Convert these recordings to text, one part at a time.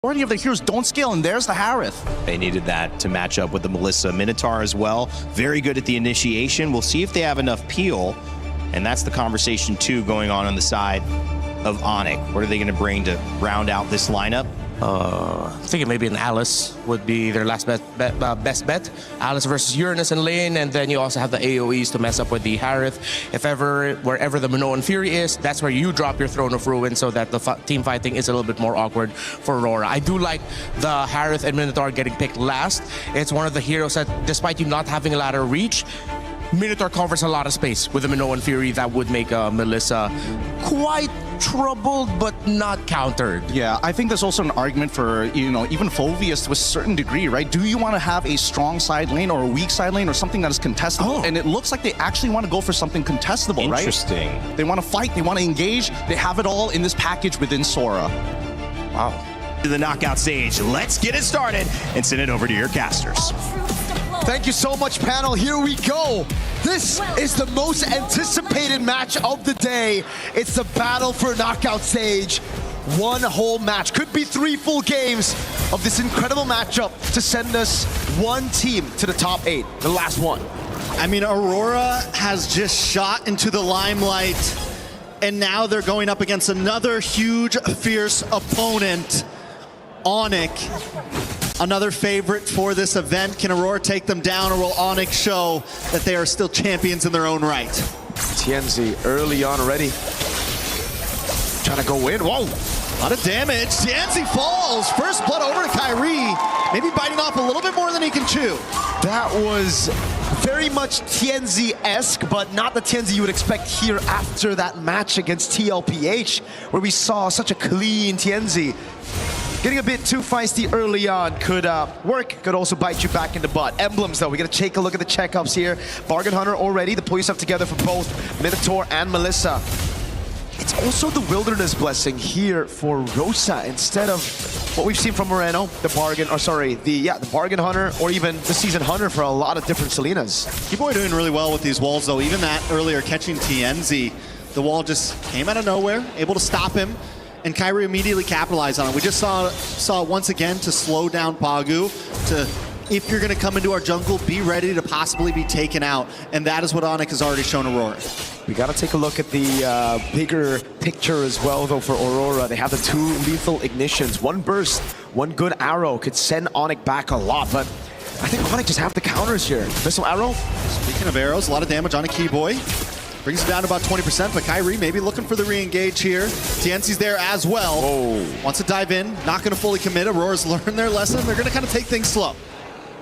Majority of the heroes don't scale, and there's the Harith. They needed that to match up with the Melissa Minotaur as well. Very good at the initiation. We'll see if they have enough peel, and that's the conversation too going on the side of ONIC. What are they going to bring to round out this lineup? I'm thinking maybe an Alice would be their last best bet. Alice versus Uranus in lane, and then you also have the AoEs to mess up with the Harith. If ever, wherever the Minoan Fury is, that's where you drop your Throne of Ruin so that the team fighting is a little bit more awkward for Aurora. I do like the Harith and Minotaur getting picked last. It's one of the heroes that, despite you not having a ladder reach, Minotaur covers a lot of space with the Minoan Fury that would make Melissa quite troubled but not countered. Yeah, I think there's also an argument for, even Phoveus to a certain degree, right? Do you want to have a strong side lane or a weak side lane or something that is contestable? And it looks like they actually want to go for something contestable, right? Interesting. They want to fight, they want to engage, they have it all in this package within Sora. Wow. To the knockout stage, let's get it started and send it over to your casters. Thank you so much, panel. Here we go. This is the most anticipated match of the day. It's the battle for knockout stage. One whole match. Could be 3 full games of this incredible matchup to send us one team to the top 8, the last one. I mean, Aurora has just shot into the limelight, and now they're going up against another huge, fierce opponent, ONIC. Another favorite for this event. Can Aurora take them down, or will ONIC show that they are still champions in their own right? TNZ early on already. Trying to go in. Whoa! A lot of damage. TNZ falls. First blood over to Kyrie. Maybe biting off a little bit more than he can chew. That was very much TNZ-esque, but not the TNZ you would expect here after that match against TLPH, where we saw such a clean TNZ. Getting a bit too feisty early on could work, could also bite you back in the butt. Emblems though, we gotta take a look at the checkups here. Bargain Hunter already to pull yourself together for both Minotaur and Melissa. It's also the Wilderness Blessing here for Rosa instead of what we've seen from Moreno, the Bargain Hunter, or even the Season Hunter for a lot of different Selenas. Keyboy doing really well with these walls though. Even that earlier catching TNZ, the wall just came out of nowhere, able to stop him. And Kyrie immediately capitalized on it. We just saw it once again to slow down Pagu, to, if you're going to come into our jungle, be ready to possibly be taken out. And that is what ONIC has already shown Aurora. We got to take a look at the bigger picture as well, though, for Aurora. They have the 2 lethal ignitions. One burst, one good arrow could send ONIC back a lot, but I think ONIC just have the counters here. Missile arrow. Speaking of arrows, a lot of damage on a Keyboy. Brings it down to about 20%, but Kyrie maybe looking for the re-engage here. TNC's there as well. Oh. Wants to dive in, not going to fully commit. Aurora's learned their lesson. They're going to kind of take things slow.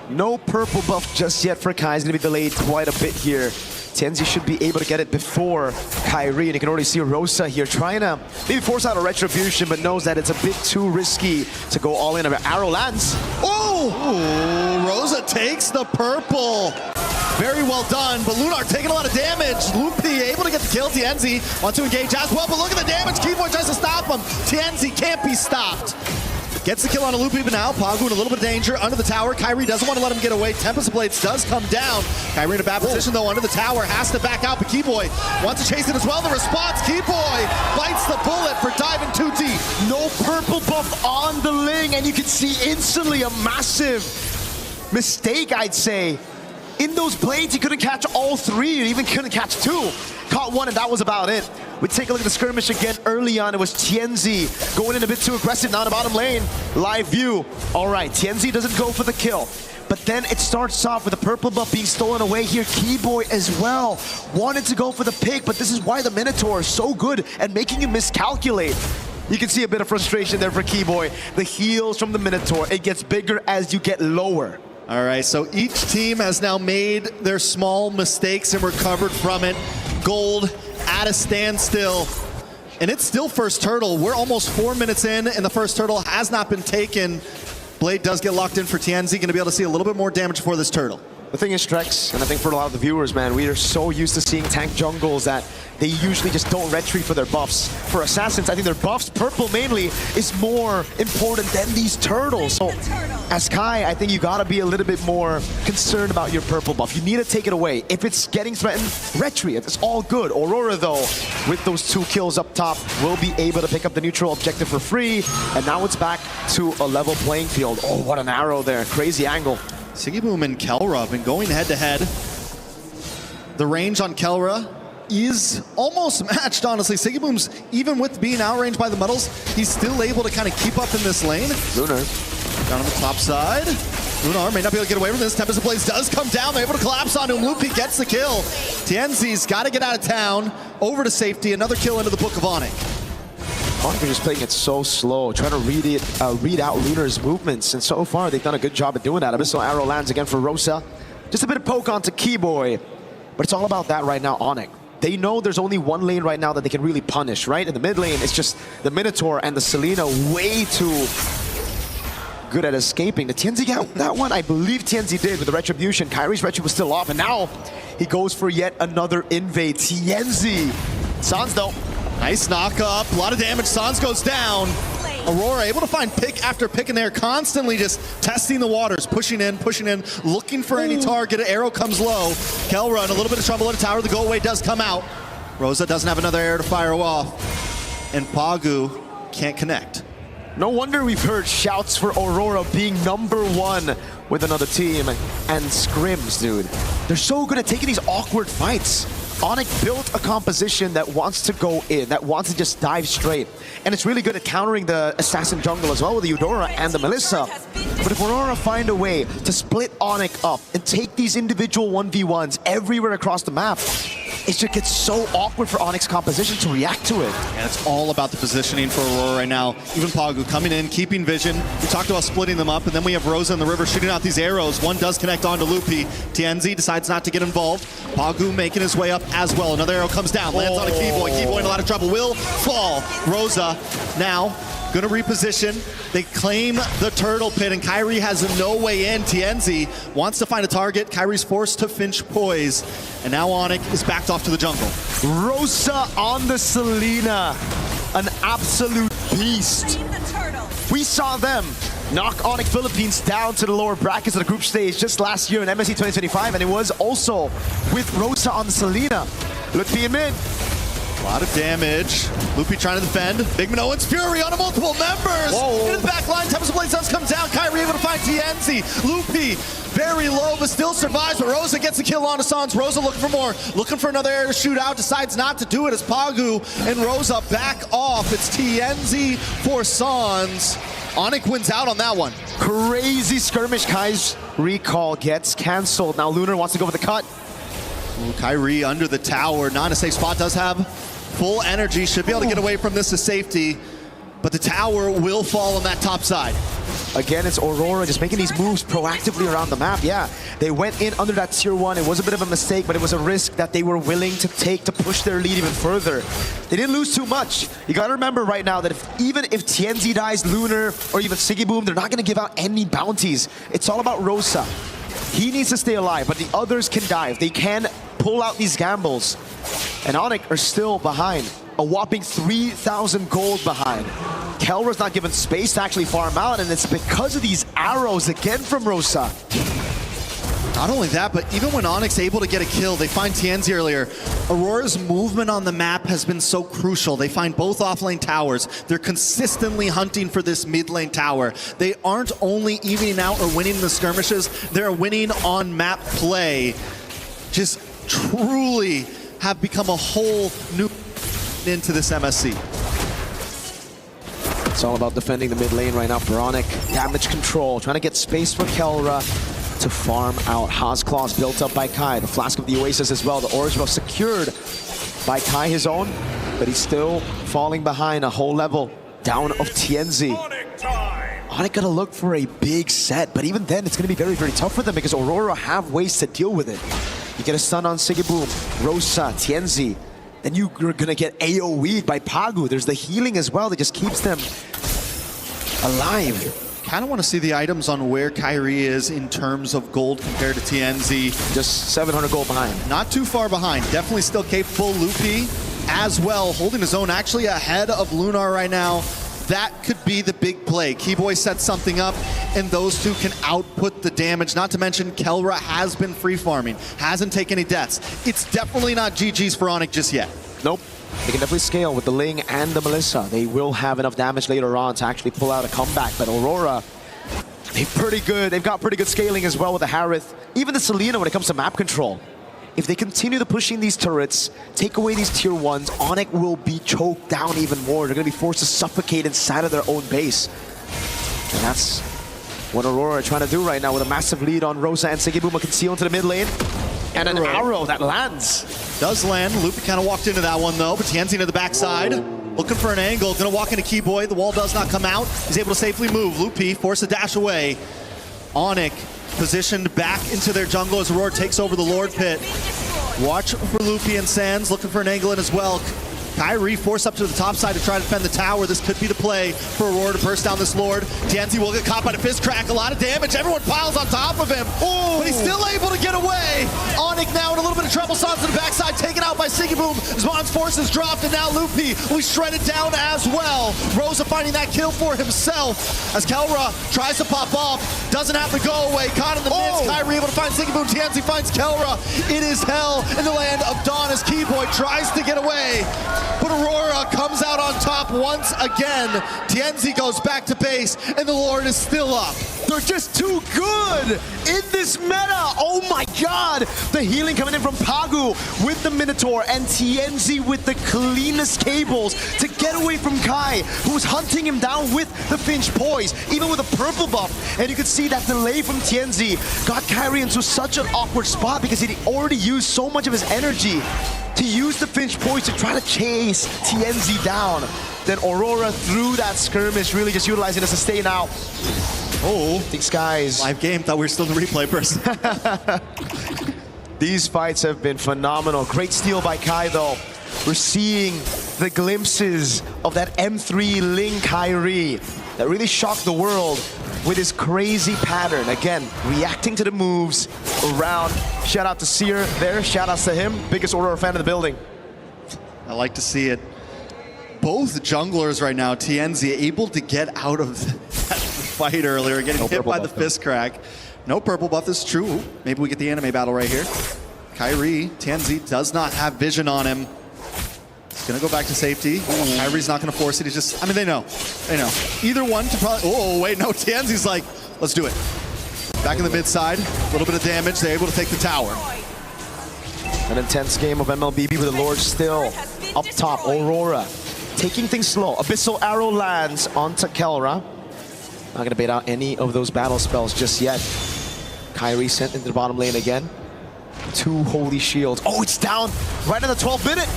No purple buff just yet for Kai. He's going to be delayed quite a bit here. TNZ should be able to get it before Kyrie, and you can already see Rosa here trying to maybe force out a retribution, but knows that it's a bit too risky to go all in. Arrow lands. Oh! Rosa takes the purple. Very well done, but Lunar taking a lot of damage. Loopy able to get the kill. TNZ wants to engage as well, but look at the damage. Keyboy tries to stop him. TNZ can't be stopped. Gets the kill on a Loopy, but now Pagu in a little bit of danger under the tower. Kyrie doesn't want to let him get away. Tempest Blades does come down. Kyrie in a bad position though under the tower. Has to back out, but Keyboy wants to chase it as well. The response, Keyboy bites the bullet for diving too deep. No purple buff on the Ling, and you can see instantly a massive mistake, I'd say. In those blades, he couldn't catch all 3, or even couldn't catch 2. Caught 1, and that was about it. We take a look at the skirmish again. Early on, it was TNZ going in a bit too aggressive down the bottom lane. Live view. All right, TNZ doesn't go for the kill. But then it starts off with the purple buff being stolen away here. Keyboy as well wanted to go for the pick, but this is why the Minotaur is so good at making you miscalculate. You can see a bit of frustration there for Keyboy. The heals from the Minotaur, it gets bigger as you get lower. All right, so each team has now made their small mistakes and recovered from it. Gold at a standstill. And it's still first turtle. We're almost 4 minutes in, and the first turtle has not been taken. Blade does get locked in for TNZ. Going to be able to see a little bit more damage before this turtle. The thing is, Strex, and I think for a lot of the viewers, man, we are so used to seeing tank jungles that they usually just don't retreat for their buffs. For Assassins, I think their buffs, purple mainly, is more important than these turtles. So, as Kai, I think you gotta be a little bit more concerned about your purple buff. You need to take it away. If it's getting threatened, retreat. It's all good. Aurora, though, with those 2 kills up top, will be able to pick up the neutral objective for free. And now it's back to a level playing field. Oh, what an arrow there. Crazy angle. Sigiboom and Kelra have been going head-to-head. The range on Kelra is almost matched, honestly. Sigiboom's, even with being outranged by the metals, he's still able to kind of keep up in this lane. Lunar. Down on the top side. Lunar may not be able to get away from this. Tempest of Blaze does come down. They're able to collapse on him. Loopy gets the kill. Tienzi's got to get out of town. Over to safety. Another kill into the Book of ONIC. ONIC are just playing it so slow, trying to read out Lunar's movements, and so far they've done a good job at doing that. Abyssal Arrow lands again for Rosa. Just a bit of poke onto Keyboy, but it's all about that right now, ONIC. They know there's only one lane right now that they can really punish, right? In the mid lane, it's just the Minotaur and the Selena way too good at escaping. The Tienzi got that one? I believe Tienzi did with the Retribution. Kyrie's Retri was still off, and now he goes for yet another invade. Tienzi. Sans though. Nice knock up, a lot of damage. Sans goes down. Aurora able to find pick after pick in there, constantly just testing the waters, pushing in, looking for any target. An arrow comes low. Kelra in a little bit of trouble at a tower. The go away does come out. Rosa doesn't have another arrow to fire off. And Pagu can't connect. No wonder we've heard shouts for Aurora being #1 with another team. And scrims, dude. They're so good at taking these awkward fights. ONIC built a composition that wants to go in, that wants to just dive straight. And it's really good at countering the Assassin jungle as well with the Eudora and the Melissa. But if Aurora find a way to split ONIC up and take these individual 1v1s everywhere across the map, it just gets so awkward for ONIC's composition to react to it. And it's all about the positioning for Aurora right now. Even Pagu coming in, keeping vision. We talked about splitting them up, and then we have Rosa in the river shooting out these arrows. One does connect onto Loopy. Tienzi decides not to get involved. Pagu making his way up as well. Another arrow comes down, lands on a Keyboy. Keyboy in a lot of trouble, will fall. Rosa now gonna reposition. They claim the turtle pit, and Kyrie has no way in. Tienzi wants to find a target. Kyrie's forced to Finch Poise, and now ONIC is backed off to the jungle. Rosa on the Selena, an absolute beast. We saw them knock ONIC Philippines down to the lower brackets of the group stage just last year in MSC 2025, and it was also with Rosa on the Selena. Loopy him in. A lot of damage. Loopy trying to defend. Big Minoan's Fury on multiple members. Whoa. Into the back line. Tempest of Blaze does come down. Kyrie able to find Tienzi. Loopy very low, but still survives. But Rosa gets the kill on Sans. Rosa looking for more. Looking for another air to shoot out. Decides not to do it as Pagu and Rosa back off. It's Tienzi for Sans. ONIC wins out on that one. Crazy skirmish. Kai's recall gets canceled. Now Lunar wants to go for the cut. Ooh, Kyrie under the tower. Not a safe spot. Does have full energy. Should be able to get away from this to safety. But the tower will fall on that top side. Again, it's Aurora just making these moves proactively around the map. Yeah, they went in under that tier 1. It was a bit of a mistake, but it was a risk that they were willing to take to push their lead even further. They didn't lose too much. You gotta remember right now that even if Tienzi dies, Lunar, or even Sigiboom, they're not gonna give out any bounties. It's all about Rosa. He needs to stay alive, but the others can dive. They can pull out these gambles. And ONIC are still behind. A whopping 3,000 gold behind. Kelra's not given space to actually farm out, and it's because of these arrows again from Rosa. Not only that, but even when ONIC's able to get a kill, they find Tienzi earlier. Aurora's movement on the map has been so crucial. They find both offlane towers. They're consistently hunting for this mid lane tower. They aren't only evening out or winning the skirmishes, they're winning on map play. Just truly have become a whole new into this MSC. It's all about defending the mid lane right now for ONIC. Damage control, trying to get space for Kelra to farm out. Haas Claws built up by Kai. The Flask of the Oasis as well. The Orange Buff secured by Kai, his own, but he's still falling behind a whole level down of Tienzi. ONIC gotta look for a big set, but even then it's gonna be very, very tough for them because Aurora have ways to deal with it. You get a stun on Sigiboom, Rosa, Tienzi. Then you're gonna get AoE'd by Pagu. There's the healing as well that just keeps them alive. Kind of want to see the items on where Kyrie is in terms of gold compared to TNZ. Just 700 gold behind. Not too far behind. Definitely still capable. Loopy as well, holding his own, actually ahead of Lunar right now. That could be the big play. Keyboy sets something up, and those two can output the damage. Not to mention, Kelra has been free farming, hasn't taken any deaths. It's definitely not GG's for ONIC just yet. Nope. They can definitely scale with the Ling and the Melissa. They will have enough damage later on to actually pull out a comeback. But Aurora, they're pretty good. They've got pretty good scaling as well with the Harith. Even the Selena when it comes to map control. If they continue to pushing these turrets, take away these tier 1s, ONIC will be choked down even more. They're going to be forced to suffocate inside of their own base. And that's what Aurora are trying to do right now with a massive lead on Rosa and Sigibuma conceal into the mid lane. And an arrow that lands. Does land. Loopy kind of walked into that one though, but Tianzi to the backside. Looking for an angle, gonna walk into Keyboy. The wall does not come out. He's able to safely move. Loopy force a dash away. ONIC positioned back into their jungle as Aurora takes over the Lord Pit. Watch for Loopy and Sands, looking for an angle in as well. Kyrie forced up to the top side to try to defend the tower. This could be the play for Aurora to burst down this Lord. TNZ will get caught by the fist crack. A lot of damage. Everyone piles on top of him. Ooh. But he's still able to get away. ONIC now in a little bit of trouble. Sans to the backside, taken out by Sigiboom. Zwan's forces dropped, and now Loopy will be shredded down as well. Rosa finding that kill for himself as Kelra tries to pop off. Doesn't have to go away. Caught in the midst. Kyrie able to find Sigiboom. TNZ finds Kelra. It is hell in the land of Dawn as Keyboy tries to get away. But Aurora comes out on top once again. TNZ goes back to base, and the Lord is still up. They're just too good in this meta. Oh my god. The healing coming in from Pagu with the Minotaur and TNZ with the cleanest cables to get away from Kai, who's hunting him down with the Finch Poise, even with a purple buff. And you could see that delay from TNZ got Kyrie into such an awkward spot because he already used so much of his energy to use the Finch Poise to try to chase TNZ down. Then Aurora through that skirmish, really just utilizing the sustain out. Oh, these guys. Live game, thought we were still in the replay person. These fights have been phenomenal. Great steal by Kai though. We're seeing the glimpses of that M3 Ling Kyrie that really shocked the world with his crazy pattern. Again, reacting to the moves around. Shout out to Seer there, shout outs to him. Biggest Aurora fan in the building. I like to see it. Both junglers right now, TNZ, able to get out of that fight earlier, getting hit by the fist crack. No purple buff, this is true. Ooh, maybe we get the anime battle right here. Kyrie, TNZ does not have vision on him. He's gonna go back to safety. Kyrie's not gonna force it, he's just, I mean, they know. They know. Either one could probably, oh, wait, no, TNZ's like, let's do it. Back in the mid side, a little bit of damage, they're able to take the tower. An intense game of MLBB with the Lord still up top. Aurora taking things slow. Abyssal Arrow lands onto Kelra. Not going to bait out any of those battle spells just yet. Kyrie sent into the bottom lane again. 2 holy shields. Oh, it's down right in the 12th minute.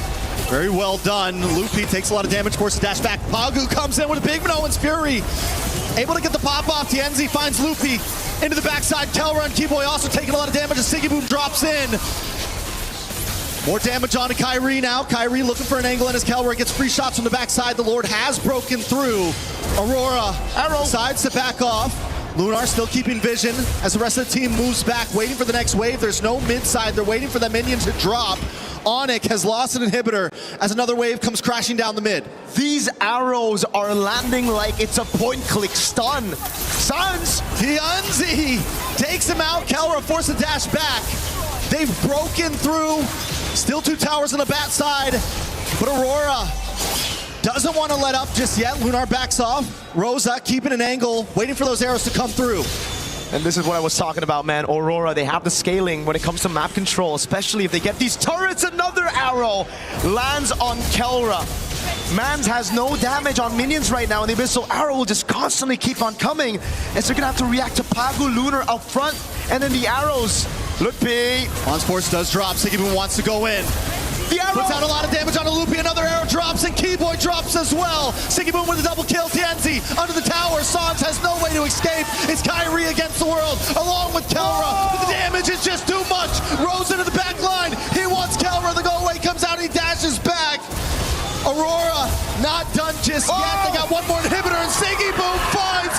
Very well done. Loopy takes a lot of damage, forces dash back. Pagu comes in with a big Minoan's Fury. Able to get the pop off. TNZ finds Loopy into the backside. Kelra and Keyboy also taking a lot of damage as Sigiboom drops in. More damage onto Kyrie now. Kyrie looking for an angle in as Kelra gets free shots from the backside. The Lord has broken through. Aurora decides to back off. Lunar still keeping vision as the rest of the team moves back, waiting for the next wave. There's no mid side. They're waiting for the minions to drop. ONIC has lost an inhibitor as another wave comes crashing down the mid. These arrows are landing like it's a point-click stun. Sans! TNZ takes him out. Kelra forced the dash back. They've broken through. Still 2 towers on the bat side, but Aurora doesn't want to let up just yet. Lunar backs off. Rosa keeping an angle, waiting for those arrows to come through. And this is what I was talking about, man. Aurora, they have the scaling when it comes to map control, especially if they get these turrets. Another arrow lands on Kelra. Mans has no damage on minions right now, and the Abyssal Arrow will just constantly keep on coming. And so they're going to have to react to Pagu Lunar up front, and then the arrows. Look, P. OnSports does drop. Sigiboom wants to go in. The arrow puts out a lot of damage on a Loopy. Another arrow drops, and Keyboy drops as well. Sigiboom with a double kill. TNZ under the tower. Sans has no way to escape. It's Kyrie against the world, along with Kelra. But the damage is just too much. Rose into the back line. He wants Kelra. The go away comes out, and he dashes back. Aurora not done just yet. They got one more inhibitor, and Sigiboom finds